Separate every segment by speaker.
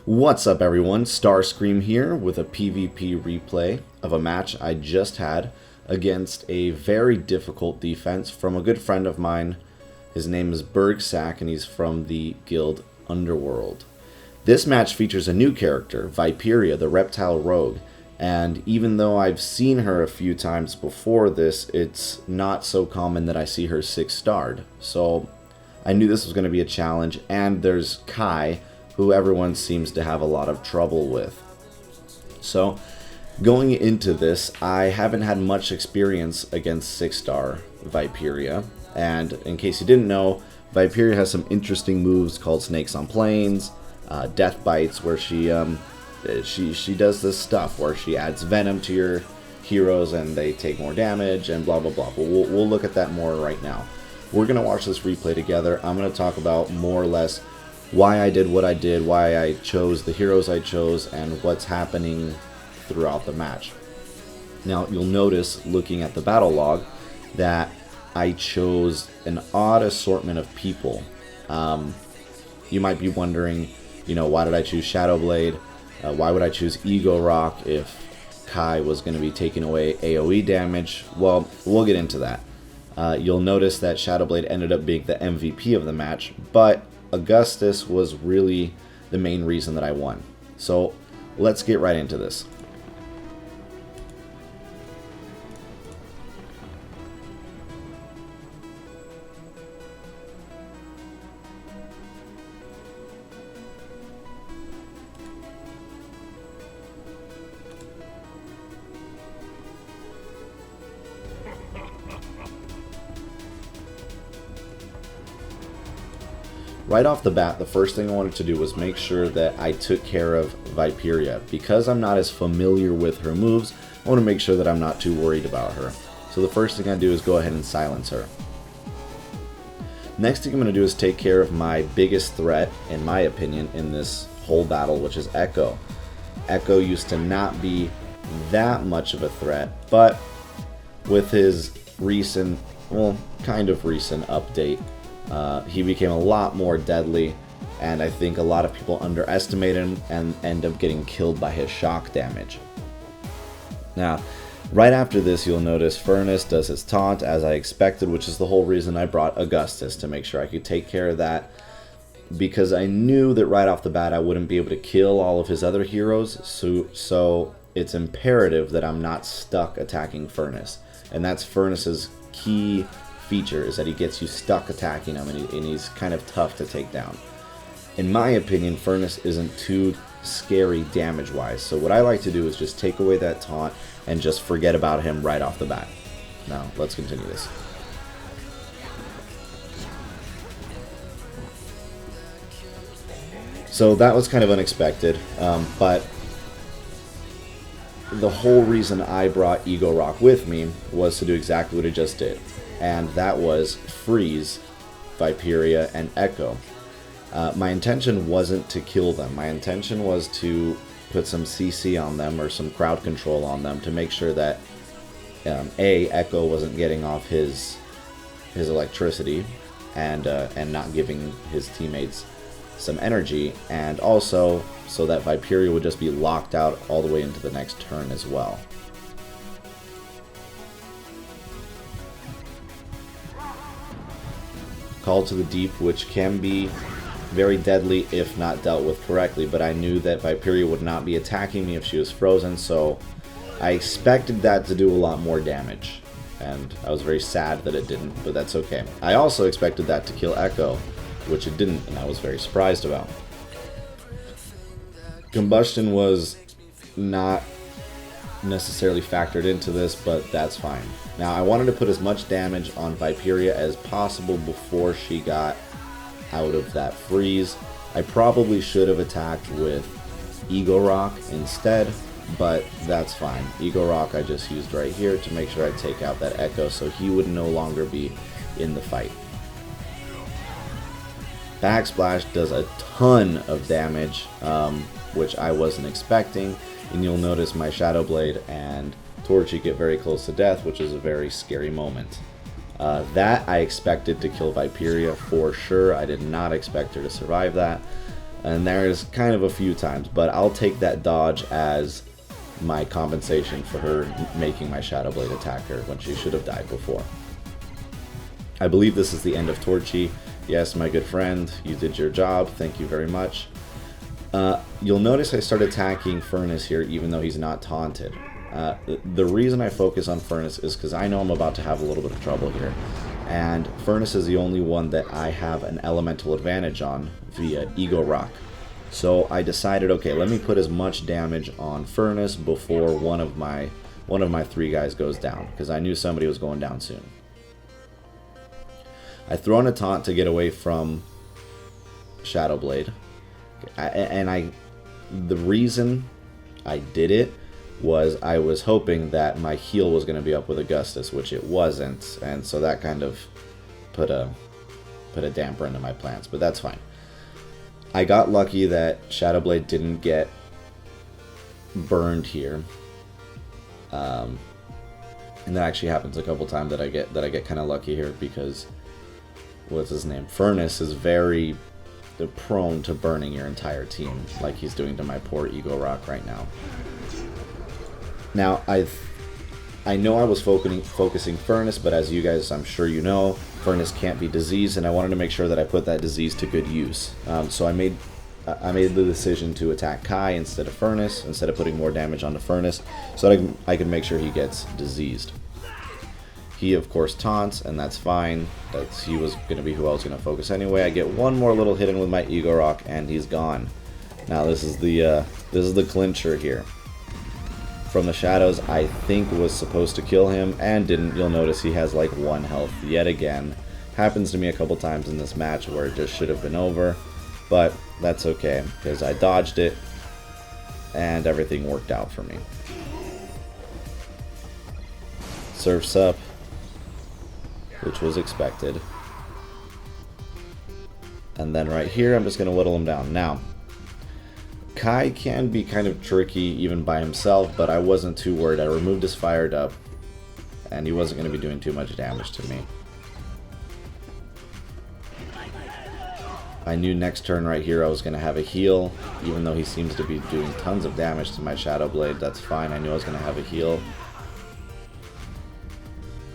Speaker 1: What's up everyone, STARSKREAM here with a PvP replay of a match I just had against a very difficult defense from a good friend of mine. His name is Bergsacs and he's from the guild Underworld. This match features a new character, Viperia, the reptile rogue, and even though I've seen her a few times before this, it's not so common that I see her 6-starred. So I knew this was going to be a challenge, and there's Kai, who everyone seems to have a lot of trouble with. So, going into this, I haven't had much experience against 6-star Viperia, and in case you didn't know, Viperia has some interesting moves called Snakes on Planes, Death Bites, where she does this stuff where she adds venom to your heroes and they take more damage and blah blah blah. But we'll look at that more right now. We're going to watch this replay together. I'm going to talk about more or less why I did what I did, why I chose the heroes I chose, and what's happening throughout the match. Now, you'll notice, looking at the battle log, that I chose an odd assortment of people. You might be wondering, why did I choose Shadowblade? Why would I choose Ego Rock if Kai was going to be taking away AoE damage? Well, we'll get into that. You'll notice that Shadowblade ended up being the MVP of the match, but Augustus was really the main reason that I won. So let's get right into this. Right off the bat, the first thing I wanted to do was make sure that I took care of Viperia. Because I'm not as familiar with her moves, I want to make sure that I'm not too worried about her. So the first thing I do is go ahead and silence her. Next thing I'm going to do is take care of my biggest threat, in my opinion, in this whole battle, which is Echo. Echo used to not be that much of a threat, but with his recent, kind of recent update, he became a lot more deadly, and I think a lot of people underestimate him and end up getting killed by his shock damage. Now, right after this, you'll notice Furnace does his taunt as I expected, which is the whole reason I brought Augustus, to make sure I could take care of that, because I knew that right off the bat I wouldn't be able to kill all of his other heroes, so it's imperative that I'm not stuck attacking Furnace, and that's Furnace's key feature, is that he gets you stuck attacking him, and he's kind of tough to take down. In my opinion, Furnace isn't too scary damage wise, so what I like to do is just take away that taunt and just forget about him right off the bat. Now let's continue this. So that was kind of unexpected, but the whole reason I brought Ego Rock with me was to do exactly what he just did, and that was freeze Viperia and Echo. My intention wasn't to kill them. My intention was to put some CC on them, or some crowd control on them, to make sure that Echo wasn't getting off his electricity and not giving his teammates some energy, and also so that Viperia would just be locked out all the way into the next turn as well. Call to the Deep, which can be very deadly if not dealt with correctly, but I knew that Viperia would not be attacking me if she was frozen, so I expected that to do a lot more damage, and I was very sad that it didn't, but that's okay. I also expected that to kill Echo, which it didn't, and I was very surprised about. Combustion was not necessarily factored into this, but that's fine. Now, I wanted to put as much damage on Viperia as possible before she got out of that freeze. I probably should have attacked with Ego Rock instead, but that's fine. Ego Rock I just used right here to make sure I take out that Echo so he would no longer be in the fight. Backsplash does a ton of damage, which I wasn't expecting, and you'll notice my Shadowblade and Torchy get very close to death, which is a very scary moment. That I expected to kill Viperia for sure. I did not expect her to survive that. And there's kind of a few times, but I'll take that dodge as my compensation for her making my Shadow Blade attack her when she should have died before. I believe this is the end of Torchy. Yes, my good friend, you did your job. Thank you very much. You'll notice I start attacking Furnace here even though he's not taunted. The reason I focus on Furnace is because I know I'm about to have a little bit of trouble here. And Furnace is the only one that I have an elemental advantage on via Ego Rock. So I decided, okay, let me put as much damage on Furnace before one of my 3 guys goes down, because I knew somebody was going down soon. I throw in a taunt to get away from Shadow Blade, the reason I did it was I was hoping that my heal was going to be up with Augustus, which it wasn't, and so that kind of put a damper into my plans, but that's fine. I got lucky that Shadow Blade didn't get burned here, and that actually happens a couple times that I get kind of lucky here because what's his name? Furnace is very prone to burning your entire team, like he's doing to my poor Ego Rock right now. Now, I know I was focusing Furnace, but as you guys, I'm sure you know, Furnace can't be diseased, and I wanted to make sure that I put that disease to good use. So I made the decision to attack Kai instead of Furnace, instead of putting more damage onto Furnace, so that I can make sure he gets diseased. He, of course, taunts, and that's fine. He was going to be who I was going to focus anyway. I get one more little hit in with my Ego Rock, and he's gone. Now, this is the clincher here. From the shadows, I think was supposed to kill him, and didn't. You'll notice he has like 1 health yet again. Happens to me a couple times in this match where it just should have been over, but that's okay, because I dodged it, and everything worked out for me. Surf's up, which was expected. And then right here, I'm just going to whittle him down. Now, Kai can be kind of tricky even by himself, but I wasn't too worried. I removed his fired up, and he wasn't going to be doing too much damage to me. I knew next turn right here I was going to have a heal, even though he seems to be doing tons of damage to my Shadow Blade. That's fine. I knew I was going to have a heal.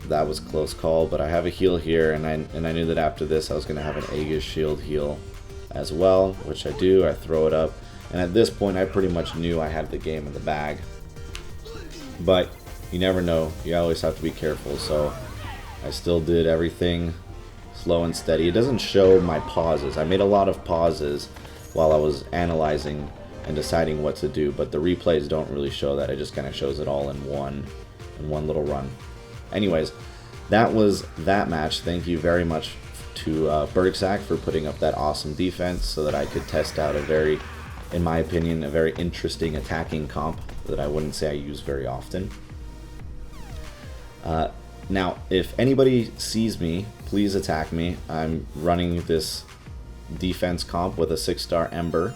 Speaker 1: That was a close call, but I have a heal here, and I knew that after this I was going to have an Aegis shield heal as well, which I do. I throw it up. And at this point, I pretty much knew I had the game in the bag. But you never know. You always have to be careful. So I still did everything slow and steady. It doesn't show my pauses. I made a lot of pauses while I was analyzing and deciding what to do. But the replays don't really show that. It just kind of shows it all in one little run. Anyways, that was that match. Thank you very much to Bergsacs for putting up that awesome defense so that I could test out in my opinion, a very interesting attacking comp that I wouldn't say I use very often. Now, if anybody sees me, please attack me. I'm running this defense comp with a 6-star Ember.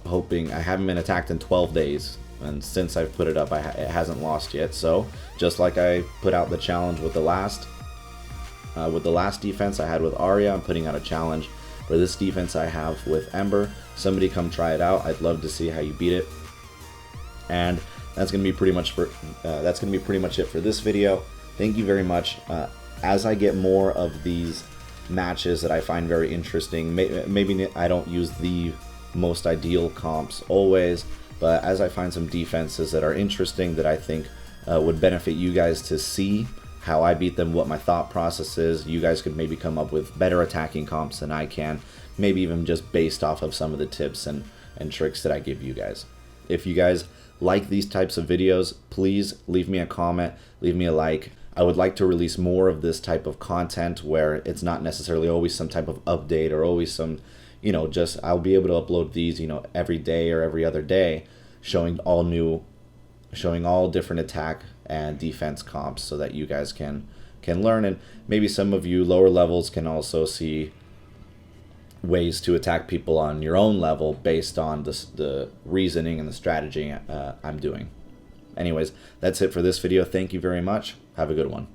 Speaker 1: Hoping, I haven't been attacked in 12 days, and since I've put it up, it hasn't lost yet. So, just like I put out the challenge with the last defense I had with Arya, I'm putting out a challenge for this defense I have with Ember. Somebody come try it out. I'd love to see how you beat it. And that's gonna be pretty much it for this video. Thank you very much. As I get more of these matches that I find very interesting, maybe I don't use the most ideal comps always, but as I find some defenses that are interesting that I think would benefit you guys to see how I beat them, what my thought process is, you guys could maybe come up with better attacking comps than I can, maybe even just based off of some of the tips and tricks that I give you guys. If you guys like these types of videos, please leave me a comment, leave me a like. I would like to release more of this type of content where it's not necessarily always some type of update or always some, just I'll be able to upload these, every day or every other day, showing all different attack and defense comps so that you guys can learn, and maybe some of you lower levels can also see ways to attack people on your own level based on the reasoning and the strategy I'm doing. Anyways, that's it for this video. Thank you very much. Have a good one.